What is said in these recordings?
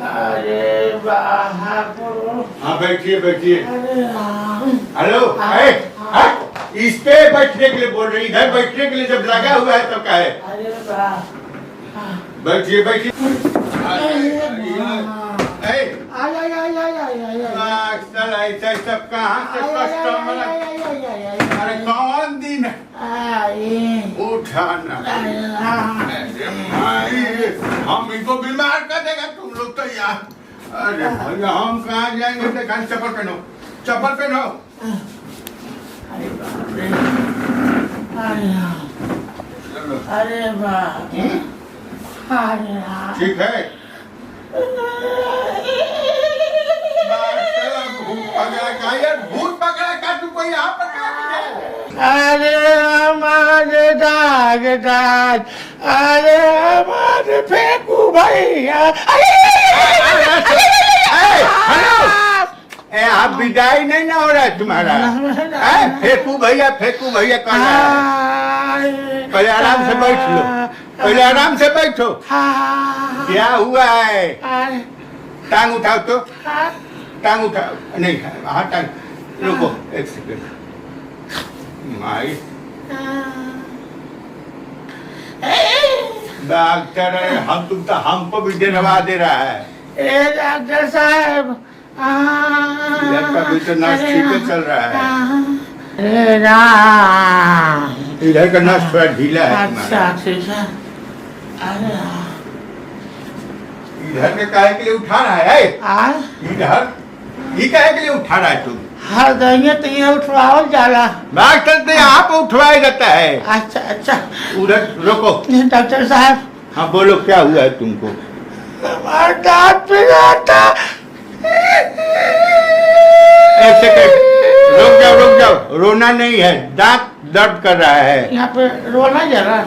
अरे बाप। हाँ बैठिए बैठिए। हेलो इस पे बैठने के लिए बोल रही, इधर बैठने के लिए जब लगा हुआ है तो क्या है। अरे बाप। बैठिए बैठिए। ऐसा सब कहाँ से कस्टमर। अरे कौन दिन उठाना। हम इनको बीमार कर देगा तुम लोग तो यार। अरे भैया हम कहाँ जाएंगे। देखा चप्पल पहनो, चप्पल पहनो। अरे बाप। ठीक है। भूत पकड़ा का तुमको यहाँ पर। अरे हमारे दागदार, अरे हमारे फेंकू भैया। आप विदाई नहीं ना हो रहा है तुम्हारा। फेंकू भैया कर रहा है। पहले आराम से बैठ लो, पहले आराम से बैठो। क्या हुआ है। टांग उठाओ तो, टांग उठाओ। नहीं हाँ टांग, रुको एक सेकंड। माई डॉक्टर हम तुम तो हमको भी डरवा दे रहा है। डॉक्टर साहब का भी तो नस ठीक चल रहा है। इधर का नस थोड़ा ढीला है। अच्छा ठीक है। इधर के काहे के लिए उठा रहा है। इधर ये काहे के लिए उठा रहा है तुम। हाँ दही तो ये उठवाओ जाला। डॉक्टर तो यहाँ पे उठवाया जाता है। अच्छा अच्छा उधर रोको। डॉक्टर साहब। हाँ बोलो क्या हुआ है तुमको। हमारा दांत पिघला था। एक सेकंड रुक जाओ, रोना नहीं है, दांत दर्द कर रहा है। यहाँ पे रोना जरा।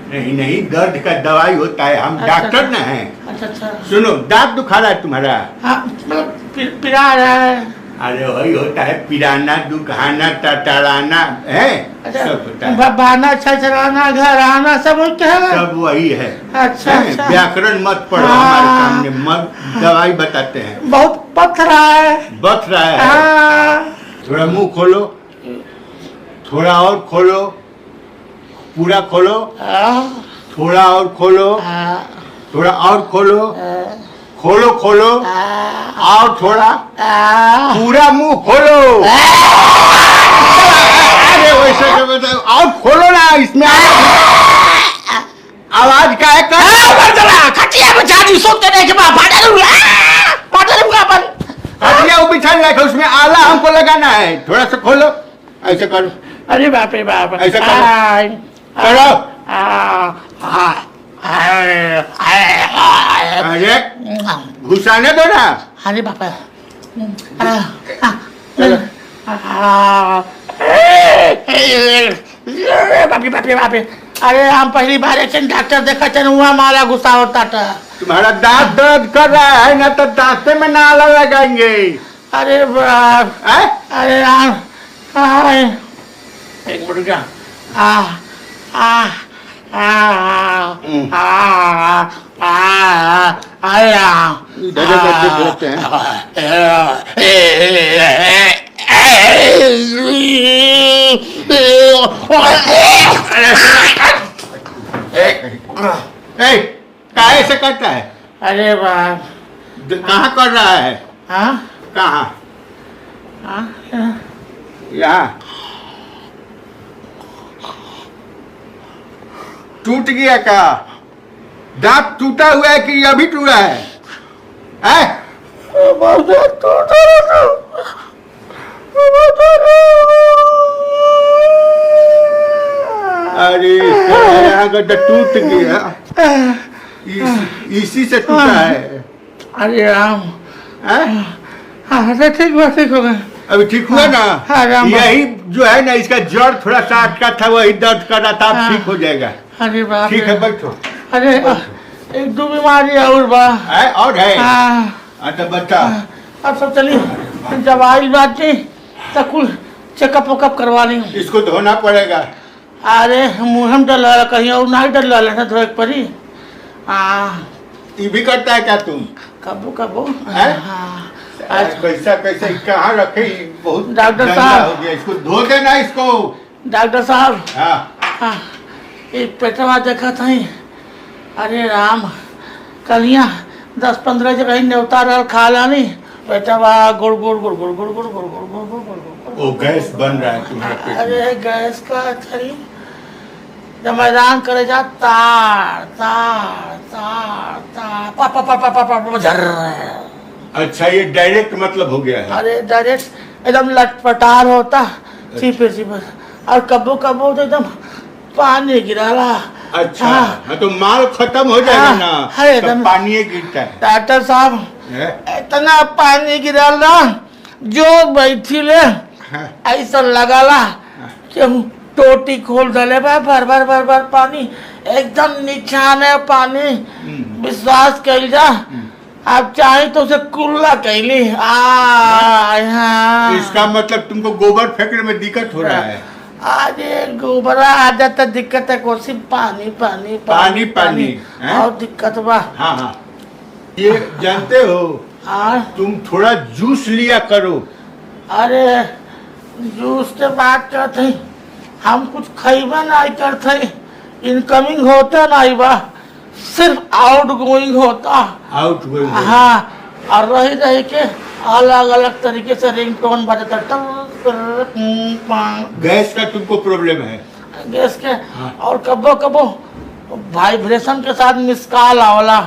नहीं दर्द का दवाई होता है, हम डॉक्टर न हैं। अच्छा सुनो दांत दुखा रहा है तुम्हारा। हाँ मतलब पिरा रहा है। अरे वही होता है, पिराना दुखाना टटराना है। सब होता है। बाना छछराना घर आना सब होता है। सब वही है। अच्छा व्याकरण मत पढ़ो हमारे सामने, मत दवाई बताते हैं। बहुत बथ रहा है। थोड़ा मुंह खोलो, थोड़ा और खोलो, पूरा खोलो। थोड़ा और खोलो, थोड़ा और खोलो, खोलो और थोड़ा पूरा मुंह खोलो। अरे वैसे और खोलो ना, इसमें आवाज का है। खटिया बचा दी सोते नहीं के खटिया वो बिछा रखा, उसमें आला हमको लगाना है। थोड़ा सा खोलो, ऐसे करो। अरे बाप रे बाप। ऐसा करो। अरे घुसाने दो ना। अरे बापा। बापे। अरे हम पहली बार ऐसे डॉक्टर देखा चल हुआ हमारा गुस्सा होता था। तुम्हारा दांत दर्द कर रहा है ना, तो दांते में नाला लगाएंगे। अरे बाप। अरे एक मिनट क्या। काहे से करता है। अरे बाप। कहाँ कर रहा है। कहाँ। यहाँ टूट गया क्या। दांत टूटा हुआ है कि अभी टूटा है। अरे यहाँ का टूट गया, इसी से टूटा है। अरे राम। ठीक हो गए। अभी ठीक हुआ ना। यही जो है ना, इसका जड़ थोड़ा सा अटका था, वही दर्द कर रहा था, अब ठीक हो जाएगा। अरे बाप। ठीक है बैठो। अरे एक दो बीमारी और बा है और है। अच्छा बच्चा अब सब चलिए दवाई बात नहीं तो कुल चेकअप वेकअप करवा ली। इसको धोना पड़ेगा। अरे मुँह में डल कहीं और नहीं डल ना तो एक परी ये भी करता है क्या तुम? कबो कबो हैं? हाँ कैसा कैसा कहाँ रखे? बहुत डॉक्टर गंदा साहब। हो गया, इसको धो देना इसको। डॉक्टर साहब हाँ ये पेटवा देखा था अरे राम कलिया 10-15 जगह न्योता रहा खा लानी पेटवा गुड़ गुड़ गुड़ गुड़ गुड़ गुड़ गुड़ गुड़ गुड़ गुड़ गुड़ वो गैस बन रहा है तुम्हारे पेट में। अरे गैस का थरी जब मैदान करे जा तार तार तार तार पा पा पा पा पा पा पा झर अच्छा ये डायरेक्ट मतलब हो गया है। अरे डायरेक्ट एकदम लटपटार होता सीपे सीपे और कबो कबो तो एकदम पानी गिरा रहा। अच्छा हाँ। हाँ तो माल खत्म हो जाएगा हाँ, ना है तो एकदम। पानी गिरता है। डॉक्टर साहब है? इतना पानी गिरा ना जो बैठी ले हाँ। ऐसा लगाला कि हम टोटी खोल दले बा भर भर भर भर पानी एकदम निछाने पानी विश्वास कर जा आप चाहे तो उसे कुल्ला कैली इसका मतलब तुमको गोबर फेंकने में दिक्कत हो रहा है। अरे गोबरा आ जाता दिक्कत है कोसी पानी पानी पानी पानी, हैं? और दिक्कत बा हाँ हाँ ये जानते हो तुम थोड़ा जूस लिया करो। अरे जूस के बात करते हम कुछ खैबा नहीं करते इनकमिंग होता नहीं बा सिर्फ आउट गोइंग होता। आउट गोइंग हाँ और रही रही के अलग अलग तरीके से रिंगटोन बजता गैस का तुमको प्रॉब्लम है। गैस के और कबो कबो वाइब्रेशन के साथ मिस कॉल आवला।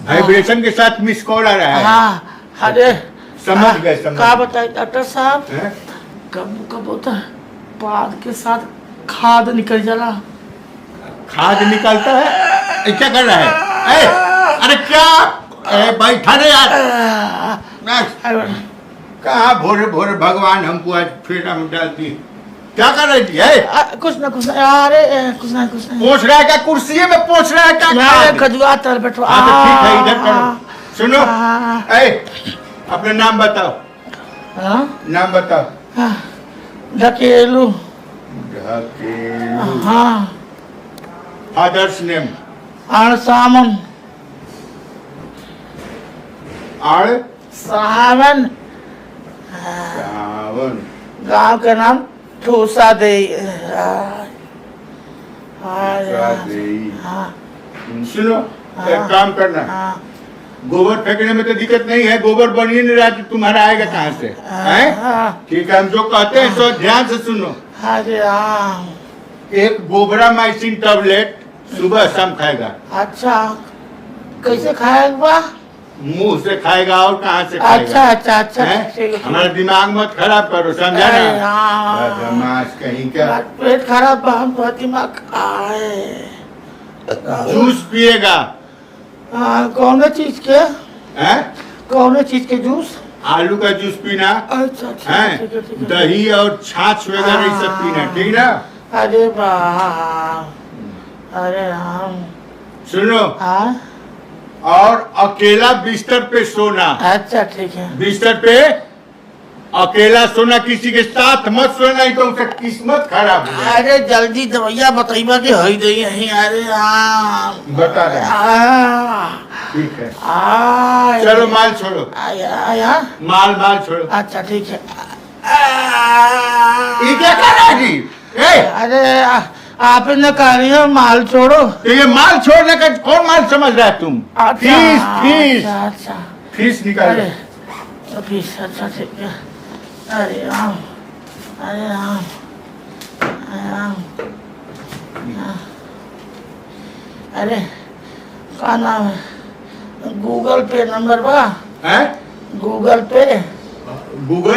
वाइब्रेशन के साथ मिस कॉल आ रहा है। हाँ अरे समझ गए समझ क्या बताए डॉक्टर साहब हैं? कबो कबो तो बाद के साथ खाद निकल जाला। खाद निकालता है? ये क्या कर रहा है? अरे क्या बैठा नहीं यार। कहाँ भोरे भोरे भगवान हमको आज फेरा में डाल दी। क्या कर रही थी? कुछ ना अरे कुछ ना पोंछ रहा है क्या? कुर्सी में पोंछ रहा है क्या? खजुआ तर बैठो। तो ठीक है इधर करो। सुनो अपना नाम बताओ। नाम बताओ। ढकेलू। हाँ फादर्स नेम? सामन सावन सावन। गांव का नाम ठूसा दे। सुनो एक काम करना गोबर फेंकने में तो दिक्कत नहीं है। गोबर बन ही नहीं रहा तो तुम्हारा आएगा कहाँ से? ठीक है हम जो कहते हैं सो ध्यान से सुनो। एक गोबरा माइसिन टैबलेट सुबह शाम खाएगा। अच्छा कैसे खाएगा? मुंह से खाएगा और कहाँ से खाएगा? अच्छा हमारा दिमाग मत खराब करो समझा ना? बदमाश कहीं का। पेट खराब बहुत दिमाग जूस पिएगा। कौन चीज के? कौन चीज के जूस? आलू का जूस पीना। अच्छा है दही और छाछ वगैरह ये सब पीना ठीक ना? अरे वाह अरे राम। सुनो और अकेला बिस्तर पे सोना। अच्छा ठीक है। बिस्तर पे अकेला सोना किसी के साथ मत सोना नहीं तो उसका किस्मत खराब हो जाए। अरे जल्दी दवाइया बताइबा कि हई दई है। अरे राम बता रहे ठीक है। चलो माल छोड़ो। माल छोड़ो। अच्छा ठीक है। ये क्या कर रहा है जी? अरे आपने कहा है माल छोड़ो तो ये माल छोड़ने का कौन माल समझ रहा है तुम? फीस फीस अच्छा फीस निकालो। फीस अच्छा ठीक है। अरे राम अरे राम अरे क्या नाम है? गूगल पे नंबर बा? गूगल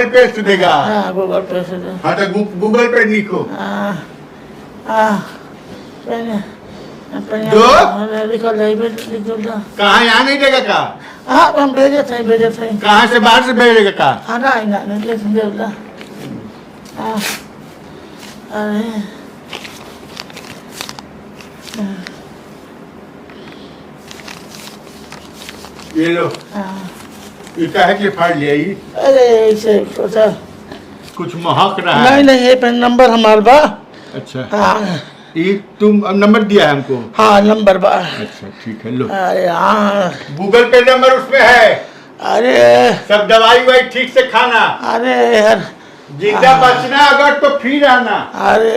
पे से देगा। गूगल पे से दे। हाँ तो गूगल पे लिखो। कहाँ यहाँ नहीं देगा का? हाँ हम भेजे थे। कहाँ से बाहर से भेजेगा का? हाँ नहीं अरे ये लो। ये काहे के फाड़ लिया ये? अरे ऐसे सोचा कुछ महक रहा है। नहीं ये पेन नंबर हमारा बा। अच्छा ये तुम नंबर दिया है हमको? हाँ नंबर अच्छा ठीक है, लो। अरे हाँ गूगल पे नंबर उसमें है। अरे सब दवाई वाई ठीक से खाना, अरे यार जिंदा बचना अगर तो फिर आना, अरे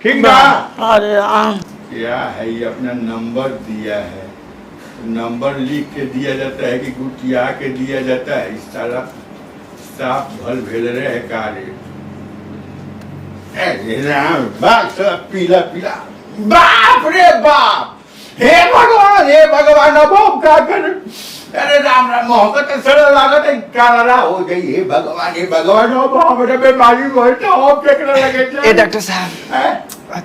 ठीक ना? अरे हाँ क्या है ये, अपना नंबर दिया है, नंबर लिख के दिया जाता है कि गुटिया के दिया जाता है? इस सारा साफ भल भेल रहे कार्य। पीला पीला, बाप रे बाप, हे भगवान अब हम क्या करें? अरे राम राम, मोहब्बत सरल लागत है, काला हो गई। हे भगवान अब हमारे बीमारी बहुत अब देखने लगे। ए डॉक्टर साहब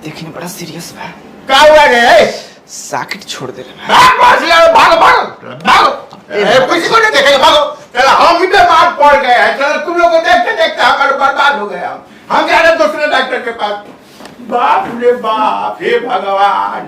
देखने बड़ा सीरियस बा। का हुआ रे? साकिट छोड़ दे रे। भागो भागो भागो, किसी को नहीं देखेगा, भागो। चला हम भी बीमार पड़ गए हैं, चलो तुम लोग को देखते देखते हमारे बर्बाद हो गए। हम जा रहे दूसरे डॉक्टर के पास। बाप रे बाप, हे भगवान।